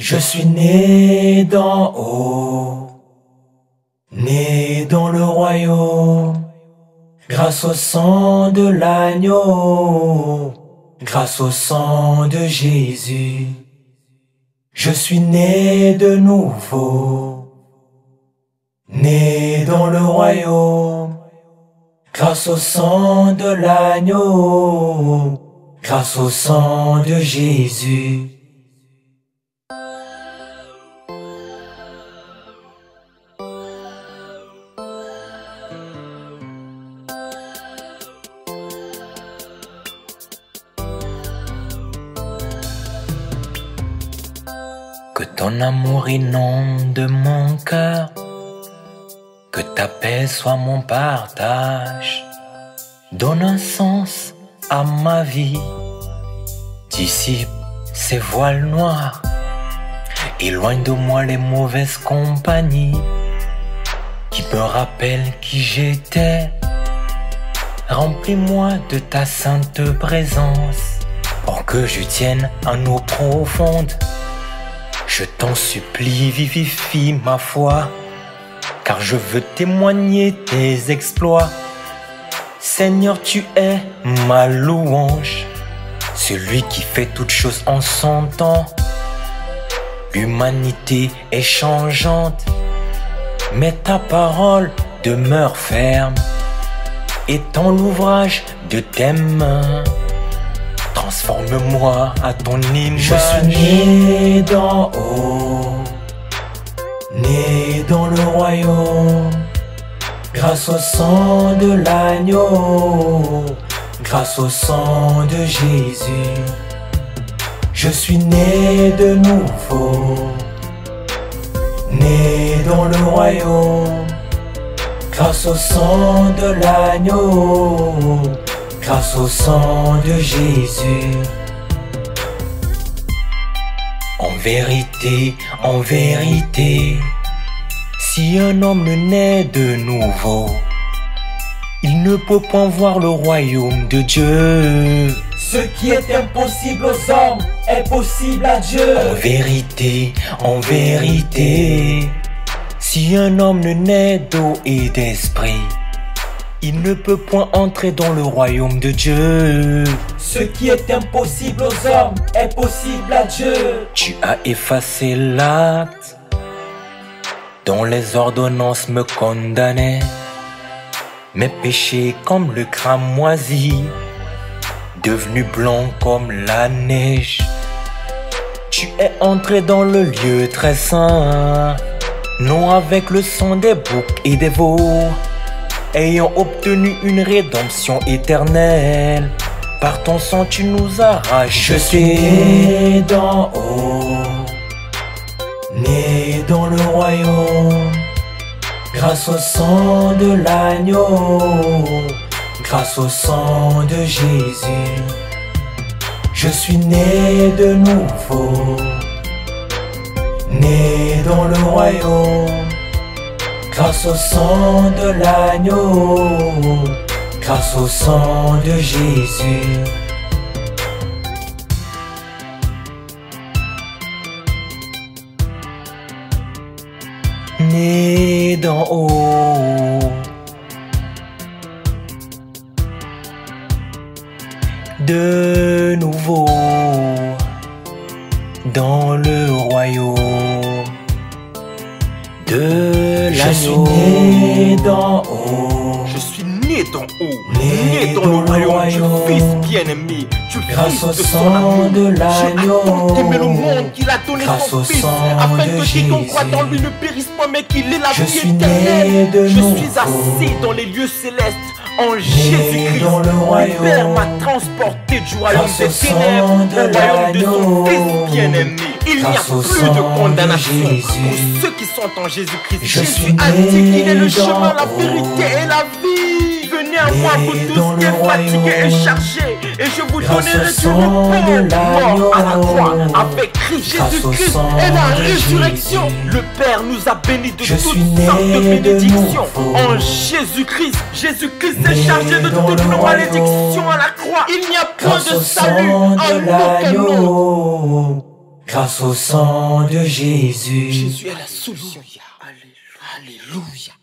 Je suis né d'en haut, né dans le royaume, grâce au sang de l'agneau, grâce au sang de Jésus. Je suis né de nouveau, né dans le royaume, grâce au sang de l'agneau, grâce au sang de Jésus. Que ton amour inonde mon cœur, que ta paix soit mon partage. Donne un sens à ma vie, dissipe ces voiles noirs, éloigne de moi les mauvaises compagnies qui me rappellent qui j'étais. Remplis-moi de ta sainte présence pour que je tienne en eau profonde. Je t'en supplie, vivifie ma foi, car je veux témoigner tes exploits. Seigneur, tu es ma louange, celui qui fait toutes choses en son temps. L'humanité est changeante, mais ta parole demeure ferme. Étends l'ouvrage de tes mains, transforme-moi à ton image. Je suis né d'en haut, né dans le royaume, grâce au sang de l'agneau, grâce au sang de Jésus. Je suis né de nouveau, né dans le royaume, grâce au sang de l'agneau, grâce au sang de Jésus. En vérité, si un homme naît de nouveau, il ne peut point voir le royaume de Dieu. Ce qui est impossible aux hommes est possible à Dieu. En vérité, si un homme ne naît d'eau et d'esprit, il ne peut point entrer dans le royaume de Dieu. Ce qui est impossible aux hommes est possible à Dieu. Tu as effacé l'acte dont les ordonnances me condamnaient. Mes péchés comme le cramoisi, devenu blanc comme la neige. Tu es entré dans le lieu très saint, non avec le sang des boucs et des veaux, ayant obtenu une rédemption éternelle. Par ton sang tu nous as rachetés. Je suis né d'en haut, né dans le royaume, grâce au sang de l'agneau, grâce au sang de Jésus. Je suis né de nouveau, né dans le royaume, grâce au sang de l'agneau, grâce au sang de Jésus. Né d'en haut, de nouveau dans le royaume de l'agneau. Je suis né d'en haut, je suis né d'en haut, né dans le royaume du Fils bien-aimé, grâce au sang de l'agneau, aimé le monde qu'il a donné grâce son au Fils, sang afin de que quiconque croit Jésus. dans lui ne périsse pas, mais qu'il ait la Je vie suis né éternelle. de Je suis nouveau, assis dans les lieux célestes en né Jésus-Christ. dans le Le Père royaume, m'a transporté du royaume grâce des au sang ténèbres de au royaume de son l'agneau, Fils bien-aimé. Il n'y a grâce au plus sang de de condamnation Jésus. pour ceux qui sont en Jésus-Christ. Je suis Jésus a dit qu'il est né le chemin, la d'en vérité et la vie. Venez à moi, vous né tous dans qui le êtes fatigués et royaume, chargés, et je vous grâce donnerai au du sang repos. de l'agneau, Mort à la croix avec Christ, grâce au Jésus-Christ sang et la de résurrection. Jésus. Le Père nous a bénis de Je toutes suis né sortes de de bénédictions nouveau, en Jésus-Christ. Jésus-Christ né est chargé de dans toutes le nos royaume, malédictions à la croix. Il n'y a point grâce de au salut sang en de aucun autre. l'agneau, grâce au sang de Jésus. Jésus est la solution. Alléluia.